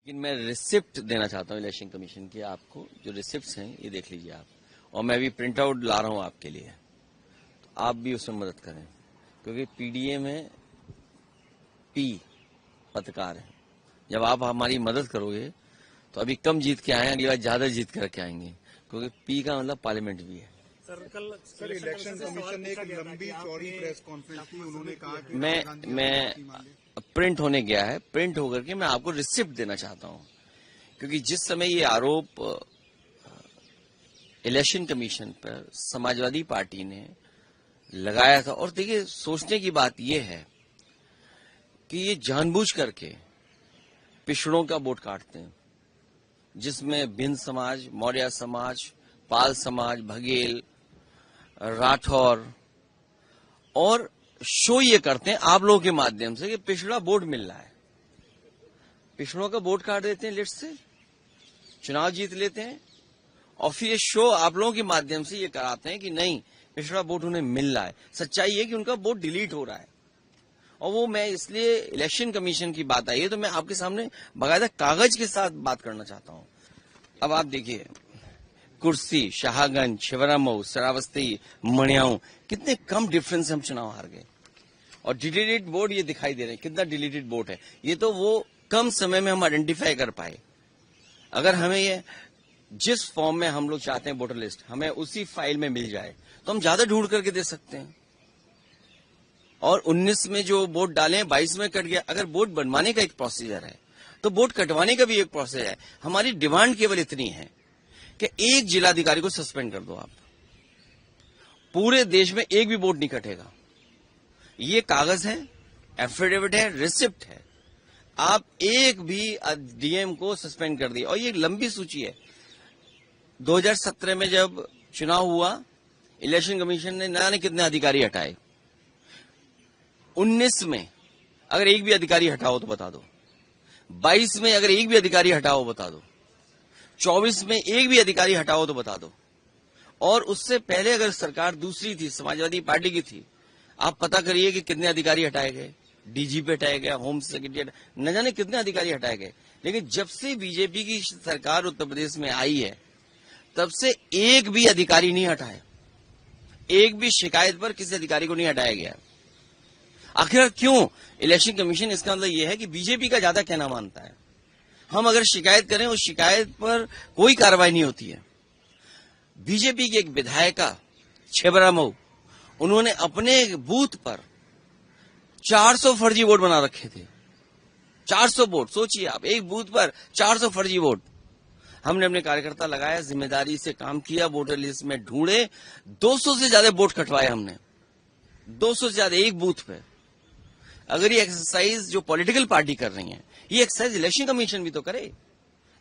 लेकिन मैं रिसिप्ट देना चाहता हूँ इलेक्शन कमीशन की। आपको जो रिसिप्ट्स हैं ये देख लीजिए आप, और मैं भी प्रिंट आउट ला रहा हूँ आपके लिए, तो आप भी उसमें मदद करें, क्योंकि पीडीए में पी पत्रकार है। जब आप हमारी मदद करोगे तो अभी कम जीत के आए, अगली बार ज्यादा जीत करके आएंगे, क्योंकि पी का मतलब पार्लियामेंट भी है। सर इलेक्शन कमीशन ने एक लंबी चौड़ी प्रेस कॉन्फ्रेंस की, उन्होंने कहा कि मैं प्रिंट होने गया है, प्रिंट होकर के मैं आपको रिसिप्ट देना चाहता हूं, क्योंकि जिस समय ये आरोप इलेक्शन कमीशन पर समाजवादी पार्टी ने लगाया था, और देखिए सोचने की बात यह है कि ये जानबूझ करके पिछड़ों का वोट काटते हैं, जिसमें भिन्न समाज, मौर्य समाज, पाल समाज, बघेल, राठौर, और शो ये करते हैं आप लोगों के माध्यम से कि पिछड़ा वोट मिल रहा है, पिछड़ों का वोट काट देते हैं, लिस्ट से चुनाव जीत लेते हैं, और फिर ये शो आप लोगों के माध्यम से ये कराते हैं कि नहीं पिछड़ा वोट उन्हें मिल रहा है। सच्चाई है कि उनका वोट डिलीट हो रहा है, और वो मैं इसलिए इलेक्शन कमीशन की बात आई है तो मैं आपके सामने बाकायदा कागज के साथ बात करना चाहता हूं। अब आप देखिए, कुर्सी, शाहगंज, छिबरामऊ, श्रावस्ती, मणियाऊ, कितने कम डिफरेंस से हम चुनाव हार गए, और डिलीटेड वोट ये दिखाई दे रहे हैं, कितना डिलीटेड वोट है। ये तो वो कम समय में हम आइडेंटिफाई कर पाए। अगर हमें ये जिस फॉर्म में हम लोग चाहते हैं वोटर लिस्ट, हमें उसी फाइल में मिल जाए तो हम ज्यादा ढूंढ करके दे सकते हैं। और 19 में जो वोट डाले 22 में कट गया। अगर वोट बनवाने का एक प्रोसीजर है तो वोट कटवाने का भी एक प्रोसेस है। हमारी डिमांड केवल इतनी है कि एक जिलाधिकारी को सस्पेंड कर दो आप, पूरे देश में एक भी वोट नहीं कटेगा। ये कागज है, एफिडेविट है, रिसिप्ट है, आप एक भी डीएम को सस्पेंड कर दिए। और ये लंबी सूची है। 2017 में जब चुनाव हुआ, इलेक्शन कमीशन ने न जाने कितने अधिकारी हटाए। 19 में अगर एक भी अधिकारी हटाओ तो बता दो, 22 में अगर एक भी अधिकारी हटाओ बता दो, 24 में एक भी अधिकारी हटाओ तो बता दो, और उससे पहले अगर सरकार दूसरी थी, समाजवादी पार्टी की थी, आप पता करिए कि कितने अधिकारी हटाए गए। डीजीपी हटाया गया, होम सेक्रेटरी, न जाने कितने अधिकारी हटाए गए। लेकिन जब से बीजेपी की सरकार उत्तर प्रदेश में आई है तब से एक भी अधिकारी नहीं हटाए, एक भी शिकायत पर किसी अधिकारी को नहीं हटाया गया। आखिर क्यों? इलेक्शन कमीशन, इसका मतलब यह है कि बीजेपी का ज्यादा कहना मानता है। हम अगर शिकायत करें उस शिकायत पर कोई कार्रवाई नहीं होती है। बीजेपी की एक विधायिका छिबरामऊ, उन्होंने अपने बूथ पर 400 फर्जी वोट बना रखे थे। 400 वोट, सोचिए आप, एक बूथ पर 400 फर्जी वोट। हमने अपने कार्यकर्ता लगाया, जिम्मेदारी से काम किया, वोटर लिस्ट में ढूंढे, 200 से ज्यादा वोट कटवाए हमने, 200 से ज्यादा एक बूथ पे। अगर ये एक्सरसाइज जो पॉलिटिकल पार्टी कर रही है, ये एक्सरसाइज इलेक्शन कमीशन भी तो करे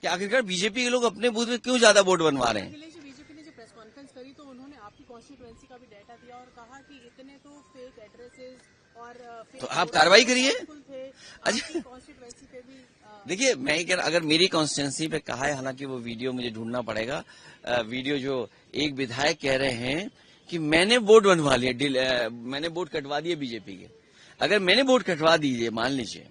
कि आखिरकार बीजेपी के लोग अपने बूथ में क्यों ज्यादा वोट बनवा रहे हैं। बीजेपी ने जो प्रेस कॉन्फ्रेंस करी तो उन्होंने आपकी कॉन्स्टिट्यूएंसी का भी डाटा दिया और कहा कि इतने तो फेक एड्रेसेस और तो आप कार्रवाई करिए। अच्छा, कॉन्स्टिट्यूएंसी पे भी देखिए, मैं कह रहा, अगर मेरी कॉन्स्टिट्यूएंसी पे कहा है, हालांकि वो वीडियो मुझे ढूंढना पड़ेगा, वीडियो जो एक विधायक कह रहे हैं कि मैंने वोट बनवा लिए, मैंने वोट कटवा दिए बीजेपी के। अगर मैंने वोट कटवा दीजिए, मान लीजिए,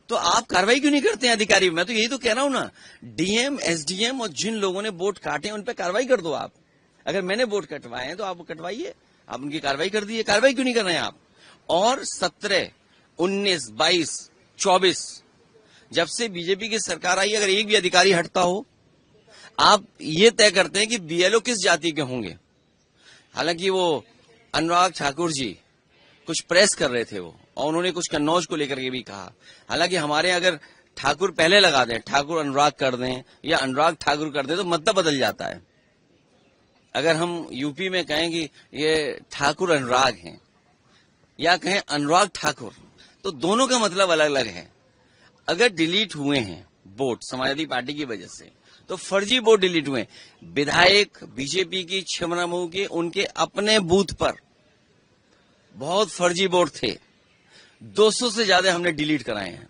तो आप कार्रवाई क्यों नहीं करते हैं अधिकारी? मैं तो यही तो कह रहा हूं ना, डीएम, एसडीएम और जिन लोगों ने वोट काटे उन पर कार्रवाई कर दो आप। अगर मैंने वोट कटवाए हैं तो आप कटवाइए, आप उनकी कार्रवाई कर दीजिए। कार्रवाई क्यों नहीं कर रहे हैं आप? और 17, 19, 22, 24 जब से बीजेपी की सरकार आई, अगर एक भी अधिकारी हटता हो, आप ये तय करते हैं कि बीएलओ किस जाति के होंगे। हालांकि वो अनुराग ठाकुर जी कुछ प्रेस कर रहे थे वो, और उन्होंने कुछ कन्नौज को लेकर के भी कहा। हालांकि हमारे अगर ठाकुर पहले लगा दें, ठाकुर अनुराग कर दें या अनुराग ठाकुर कर दें तो मतलब बदल जाता है। अगर हम यूपी में कहें कि ये ठाकुर अनुराग हैं या कहें अनुराग ठाकुर, तो दोनों का मतलब अलग अलग है। अगर डिलीट हुए हैं वोट समाजवादी पार्टी की वजह से, तो फर्जी वोट डिलीट हुए। विधायक बीजेपी की छिबरामऊ के, उनके अपने बूथ पर बहुत फर्जी वोट थे, 200 से ज्यादा हमने डिलीट कराए हैं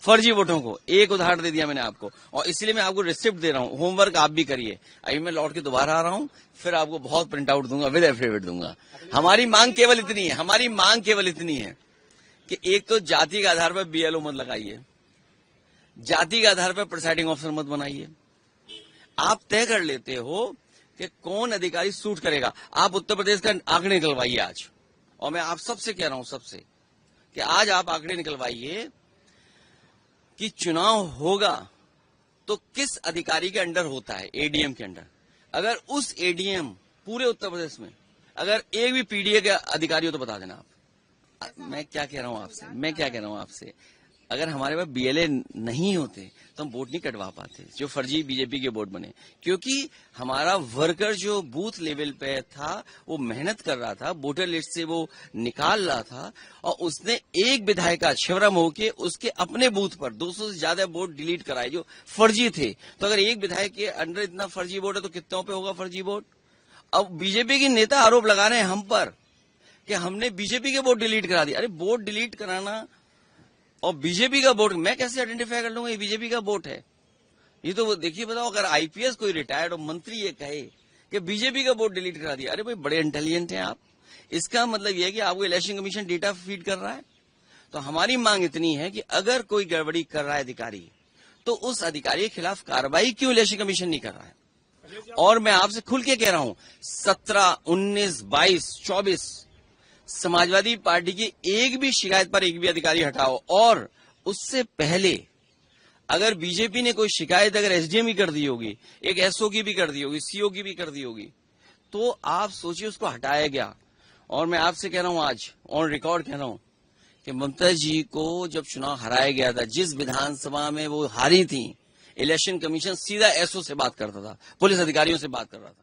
फर्जी वोटों को। एक उदाहरण दे दिया मैंने आपको, और इसलिए मैं आपको रिसिप्ट दे रहा हूं। होमवर्क आप भी करिए। अभी मैं लौट के दोबारा आ रहा हूं, फिर आपको बहुत प्रिंट आउट दूंगा, विद एफिडेविट दूंगा। हमारी मांग केवल इतनी है, हमारी मांग केवल इतनी है कि एक तो जाति के आधार पर बीएलओ मत लगाइए। जाति के आधार पर प्रिसाइडिंग ऑफिसर मत बनाइए। आप तय कर लेते हो कि कौन अधिकारी सूट करेगा। आप उत्तर प्रदेश का आंकड़े निकलवाइए आज, और मैं आप सबसे कह रहा हूं, सबसे, कि आज आप आंकड़े निकलवाइए कि चुनाव होगा तो किस अधिकारी के अंडर होता है, एडीएम के अंडर। अगर उस एडीएम पूरे उत्तर प्रदेश में अगर एक भी पीडीए का अधिकारी हो तो बता देना आप। मैं क्या कह रहा हूं आपसे, अगर हमारे पास बीएलए नहीं होते तो हम वोट नहीं कटवा पाते, जो फर्जी बीजेपी के वोट बने, क्योंकि हमारा वर्कर जो बूथ लेवल पे था वो मेहनत कर रहा था, वोटर लिस्ट से वो निकाल रहा था, और उसने एक विधायक शिवराम होके उसके अपने बूथ पर 200 से ज्यादा वोट डिलीट कराए जो फर्जी थे। तो अगर एक विधायक के अंडर इतना फर्जी वोट है तो कितनों पे होगा फर्जी वोट। अब बीजेपी के नेता आरोप लगा रहे हैं हम पर कि हमने बीजेपी के वोट डिलीट करा दिए। अरे वोट डिलीट कराना और बीजेपी का वोट मैं कैसे आइडेंटिफाई कर लूंगा ये बीजेपी का वोट है? ये तो देखिए, बताओ, अगर आईपीएस कोई रिटायर्ड और मंत्री ये कहे कि बीजेपी का वोट डिलीट करा दिया, अरे भाई बड़े इंटेलिजेंट हैं आप। इसका मतलब यह है कि आपको इलेक्शन कमीशन डेटा फीड कर रहा है। तो हमारी मांग इतनी है कि अगर कोई गड़बड़ी कर रहा है अधिकारी, तो उस अधिकारी के खिलाफ कार्रवाई क्यों इलेक्शन कमीशन नहीं कर रहा है। और मैं आपसे खुल के कह रहा हूं, 17, 19, 22, 24 समाजवादी पार्टी की एक भी शिकायत पर एक भी अधिकारी हटाओ, और उससे पहले अगर बीजेपी ने कोई शिकायत अगर एसडीएम की कर दी होगी, एक एसओ की भी कर दी होगी, सीओ की भी कर दी होगी, तो आप सोचिए उसको हटाया गया। और मैं आपसे कह रहा हूं, आज ऑन रिकॉर्ड कह रहा हूं कि ममता जी को जब चुनाव हराया गया था, जिस विधानसभा में वो हारी थी, इलेक्शन कमीशन सीधा एसओ से बात करता था, पुलिस अधिकारियों से बात कर रहा था।